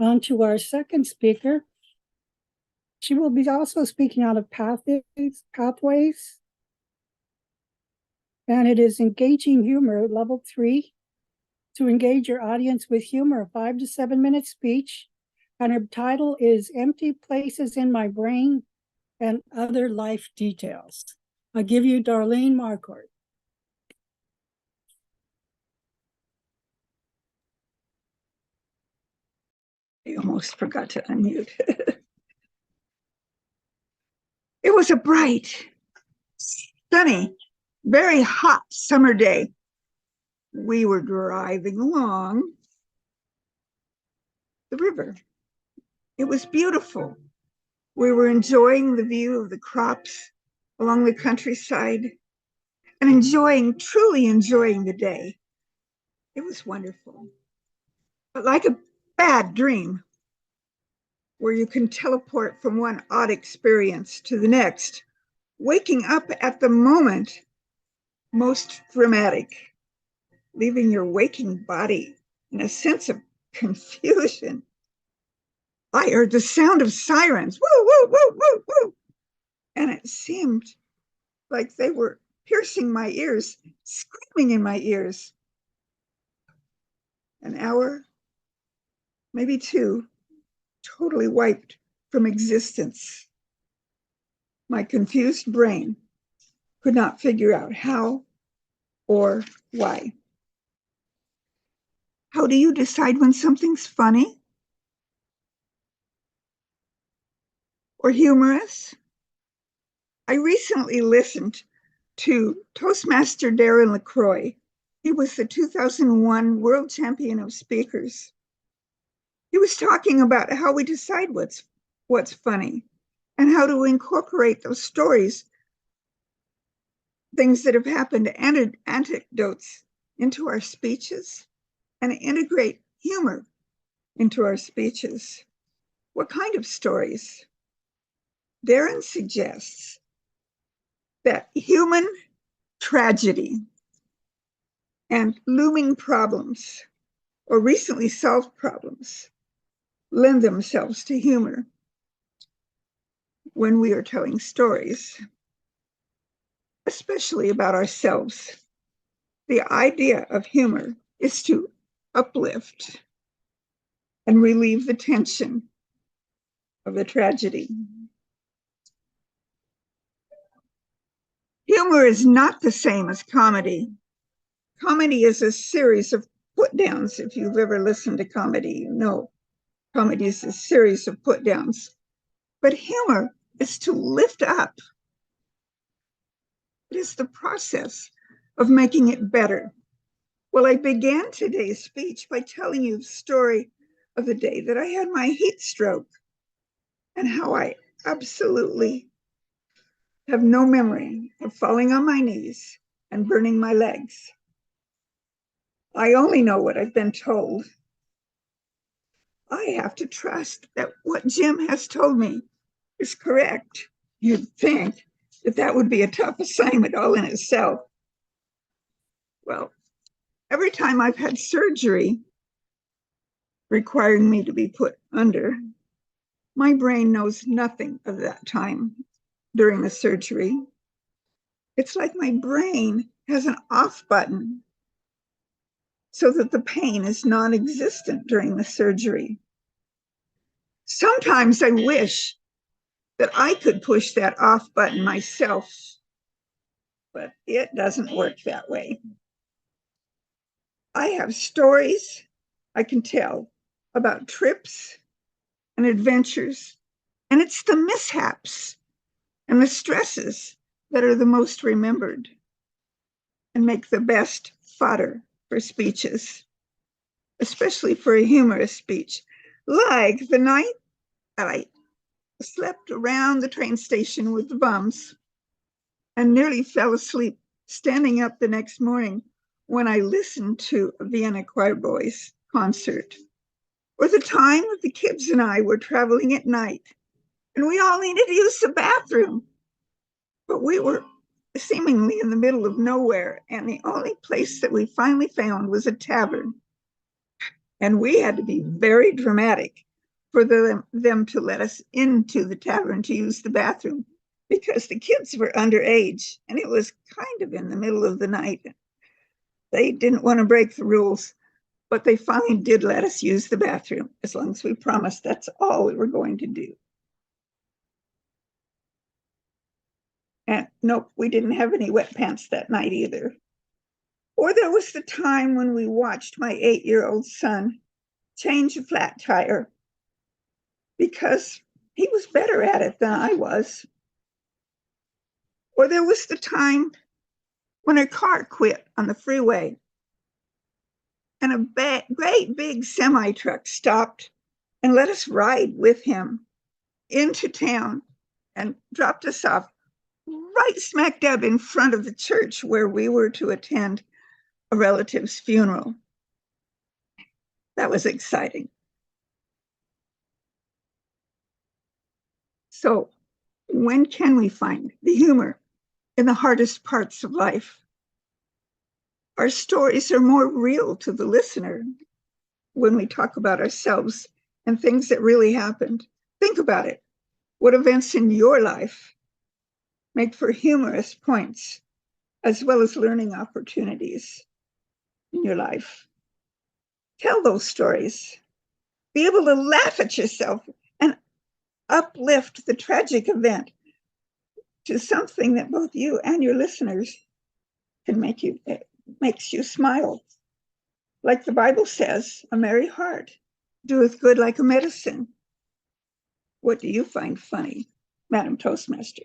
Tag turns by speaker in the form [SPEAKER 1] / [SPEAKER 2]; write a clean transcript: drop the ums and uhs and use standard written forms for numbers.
[SPEAKER 1] On to our second speaker. She will be also speaking out of Pathways, and it is Engaging Humor, Level 3, to engage your audience with humor, a 5 to 7 minute speech. And her title is Empty Places in My Brain and Other Life Details. I'll give you Darlene Marquardt.
[SPEAKER 2] I almost forgot to unmute. It was a bright, sunny, very hot summer day. We were driving along the river. It was beautiful. We were enjoying the view of the crops along the countryside and truly enjoying the day. It was wonderful. But like a bad dream, where you can teleport from one odd experience to the next, waking up at the moment most dramatic, leaving your waking body in a sense of confusion. I heard the sound of sirens, woo, woo, woo, woo, woo. And it seemed like they were piercing my ears, screaming in my ears. An hour, maybe two, totally wiped from existence. My confused brain could not figure out how or why. How do you decide when something's funny or humorous? I recently listened to Toastmaster Darren LaCroix. He was the 2001 world champion of speakers. He was talking about how we decide what's funny and how to incorporate those stories, things that have happened, and anecdotes into our speeches and integrate humor into our speeches. What kind of stories? Darren suggests that human tragedy and looming problems or recently solved problems lend themselves to humor when we are telling stories, especially about ourselves. The idea of humor is to uplift and relieve the tension of the tragedy. Humor is not the same as comedy. Comedy is a series of put downs. If you've ever listened to comedy, you know comedy is a series of put downs. But humor is to lift up. It is the process of making it better. Well, I began today's speech by telling you the story of the day that I had my heat stroke and how I absolutely have no memory of falling on my knees and burning my legs. I only know what I've been told. I have to trust that what Jim has told me is correct. You'd think that would be a tough assignment all in itself. Well, every time I've had surgery requiring me to be put under, my brain knows nothing of that time during the surgery. It's like my brain has an off button so that the pain is non-existent during the surgery. Sometimes I wish that I could push that off button myself, but it doesn't work that way. I have stories I can tell about trips and adventures, and it's the mishaps and the stresses that are the most remembered and make the best fodder for speeches, especially for a humorous speech, like the night that I slept around the train station with the bums and nearly fell asleep standing up the next morning when I listened to a Vienna Choir Boys concert, or the time that the kids and I were traveling at night and we all needed to use the bathroom, but we were seemingly in the middle of nowhere, and the only place that we finally found was a tavern. And we had to be very dramatic for them to let us into the tavern to use the bathroom because the kids were underage and it was kind of in the middle of the night. They didn't want to break the rules, but they finally did let us use the bathroom as long as we promised that's all we were going to do. And nope, we didn't have any wet pants that night either. Or there was the time when we watched my 8-year-old son change a flat tire because he was better at it than I was. Or there was the time when a car quit on the freeway and a great big semi-truck stopped and let us ride with him into town and dropped us off right smack dab in front of the church where we were to attend a relative's funeral. That was exciting. So, when can we find the humor in the hardest parts of life? Our stories are more real to the listener when we talk about ourselves and things that really happened. Think about it. What events in your life make for humorous points as well as learning opportunities in your life? Tell those stories. Be able to laugh at yourself and uplift the tragic event to something that both you and your listeners can makes you smile. Like the Bible says, a merry heart doeth good like a medicine. What do you find funny, Madam Toastmaster?